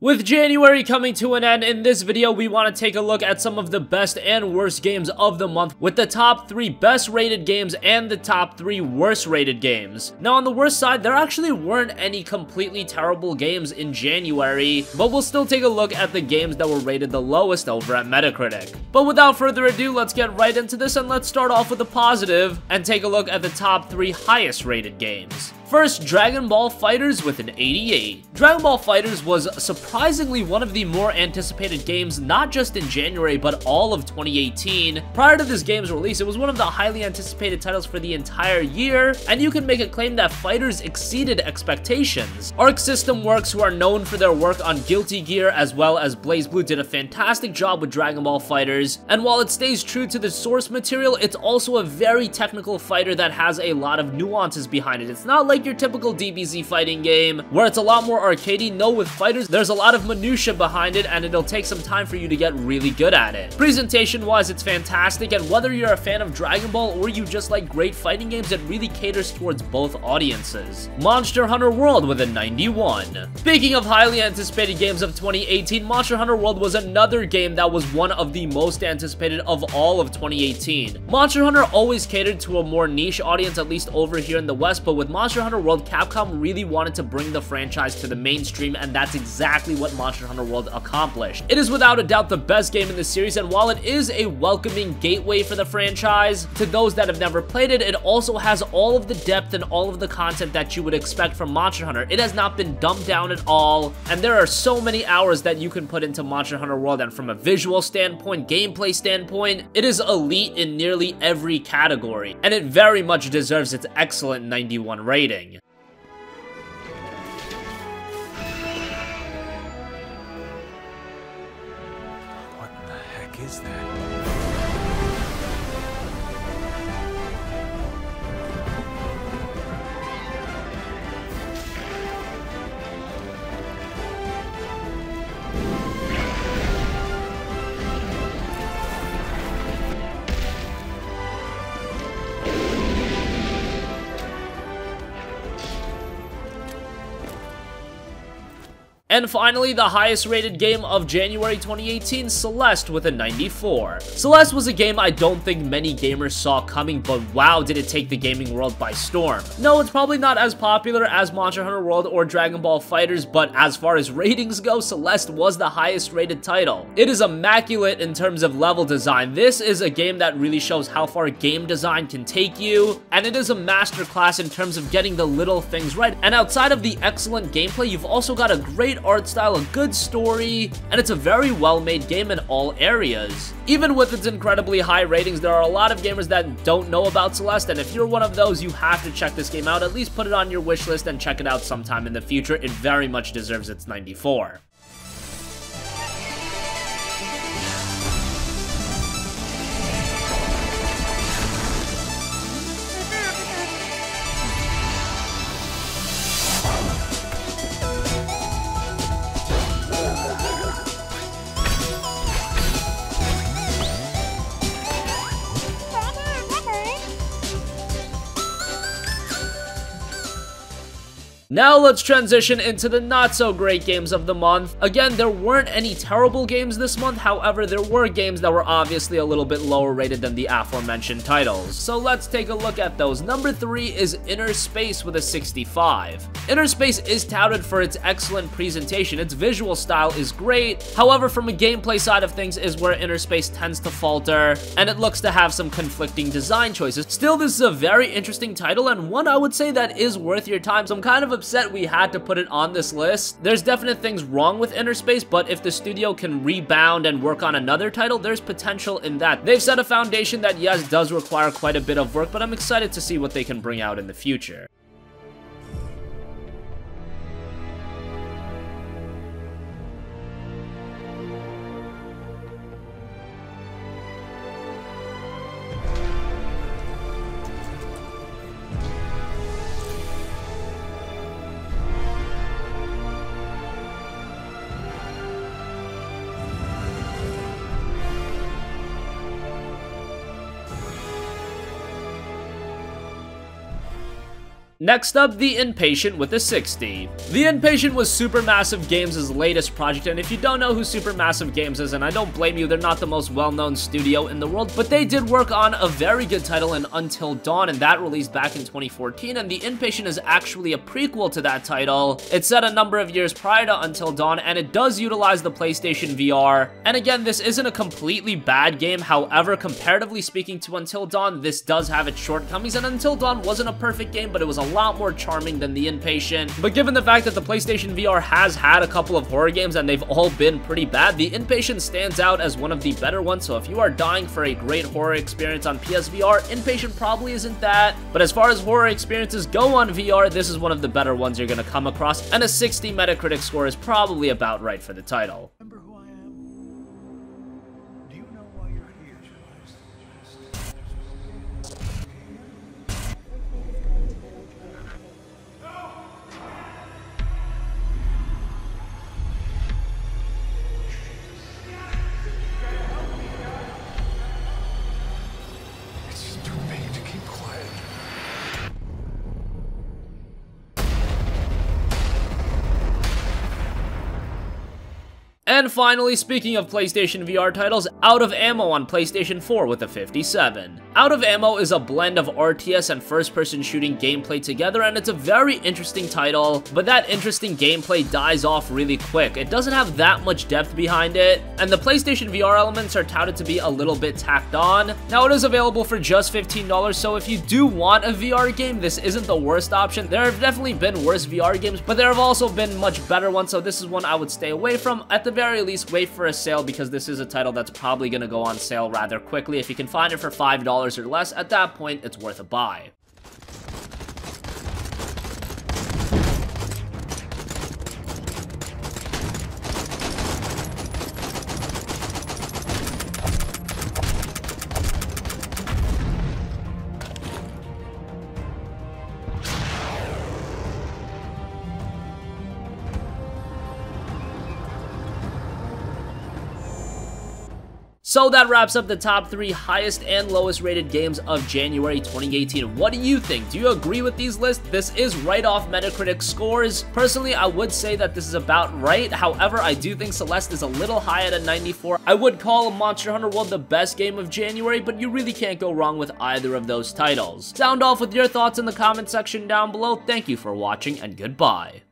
With January coming to an end, in this video we want to take a look at some of the best and worst games of the month with the top 3 best rated games and the top 3 worst rated games. Now on the worst side, there actually weren't any completely terrible games in January, but we'll still take a look at the games that were rated the lowest over at Metacritic. But without further ado, let's get right into this and let's start off with the positive and take a look at the top 3 highest rated games. First, Dragon Ball FighterZ with an 88. Dragon Ball FighterZ was surprisingly one of the more anticipated games not just in January but all of 2018. Prior to this game's release, it was one of the highly anticipated titles for the entire year, and you can make a claim that FighterZ exceeded expectations. Arc System Works, who are known for their work on Guilty Gear as well as BlazBlue, did a fantastic job with Dragon Ball FighterZ, and while it stays true to the source material, it's also a very technical fighter that has a lot of nuances behind it. It's not like your typical DBZ fighting game where it's a lot more arcadey. No, with FighterZ, there's a lot of minutia behind it and it'll take some time for you to get really good at it. Presentation wise, it's fantastic, and whether you're a fan of Dragon Ball or you just like great fighting games, it really caters towards both audiences. Monster Hunter World with a 91. Speaking of highly anticipated games of 2018, Monster Hunter World was another game that was one of the most anticipated of all of 2018. Monster Hunter always catered to a more niche audience, at least over here in the West, but with Monster Hunter World, Capcom really wanted to bring the franchise to the mainstream, and that's exactly what Monster Hunter World accomplished. It is without a doubt the best game in the series, and while it is a welcoming gateway for the franchise to those that have never played it, it also has all of the depth and all of the content that you would expect from Monster Hunter. It has not been dumbed down at all, and there are so many hours that you can put into Monster Hunter World, and from a visual standpoint, gameplay standpoint, it is elite in nearly every category, and it very much deserves its excellent 91 rating. Is that? And finally, the highest rated game of January 2018, Celeste with a 94. Celeste was a game I don't think many gamers saw coming, but wow, did it take the gaming world by storm. No, it's probably not as popular as Monster Hunter World or Dragon Ball FighterZ, but as far as ratings go, Celeste was the highest rated title. It is immaculate in terms of level design. This is a game that really shows how far game design can take you, and it is a masterclass in terms of getting the little things right. And outside of the excellent gameplay, you've also got a great art style, a good story, and it's a very well-made game in all areas. Even with its incredibly high ratings, there are a lot of gamers that don't know about Celeste, and if you're one of those, you have to check this game out. At least put it on your wish list and check it out sometime in the future. It very much deserves its 94. Now let's transition into the not-so-great games of the month. Again, there weren't any terrible games this month, however, there were games that were obviously a little bit lower rated than the aforementioned titles. So let's take a look at those. Number 3 is InnerSpace with a 65. InnerSpace is touted for its excellent presentation. Its visual style is great, however, from a gameplay side of things is where InnerSpace tends to falter, and it looks to have some conflicting design choices. Still, this is a very interesting title, and one I would say that is worth your time, so I'm kind of upset we had to put it on this list. There's definite things wrong with InnerSpace, but if the studio can rebound and work on another title, there's potential in that. They've set a foundation that, yes, does require quite a bit of work, but I'm excited to see what they can bring out in the future. Next up, The Inpatient with a 60. The Inpatient was Supermassive Games' latest project, and if you don't know who Supermassive Games is, and I don't blame you, they're not the most well-known studio in the world, but they did work on a very good title in Until Dawn, and that released back in 2014, and The Inpatient is actually a prequel to that title. It's set a number of years prior to Until Dawn, and it does utilize the PlayStation VR. And again, this isn't a completely bad game, however, comparatively speaking to Until Dawn, this does have its shortcomings, and Until Dawn wasn't a perfect game, but it was a lot more charming than The Inpatient. But given the fact that the PlayStation VR has had a couple of horror games and they've all been pretty bad, The Inpatient stands out as one of the better ones, so if you are dying for a great horror experience on PSVR, Inpatient probably isn't that. But as far as horror experiences go on VR, this is one of the better ones you're gonna come across, and a 60 Metacritic score is probably about right for the title. Remember who I am? Do you know why you're here, It's too big to keep quiet. And finally, speaking of PlayStation VR titles, Out of Ammo on PlayStation 4 with a 57. Out of Ammo is a blend of RTS and first-person shooting gameplay together, and it's a very interesting title, but that interesting gameplay dies off really quick. It doesn't have that much depth behind it, and the PlayStation VR elements are touted to be a little bit tacked on. Now, it is available for just $15, so if you do want a VR game, this isn't the worst option. There have definitely been worse VR games, but there have also been much better ones, so this is one I would stay away from. At the very least, wait for a sale, because this is a title that's probably going to go on sale rather quickly. If you can find it for $5 or less, at that point, it's worth a buy. So that wraps up the top 3 highest and lowest rated games of January 2018. What do you think? Do you agree with these lists? This is right off Metacritic scores. Personally, I would say that this is about right. However, I do think Celeste is a little high at a 94. I would call Monster Hunter World the best game of January, but you really can't go wrong with either of those titles. Sound off with your thoughts in the comment section down below. Thank you for watching, and goodbye.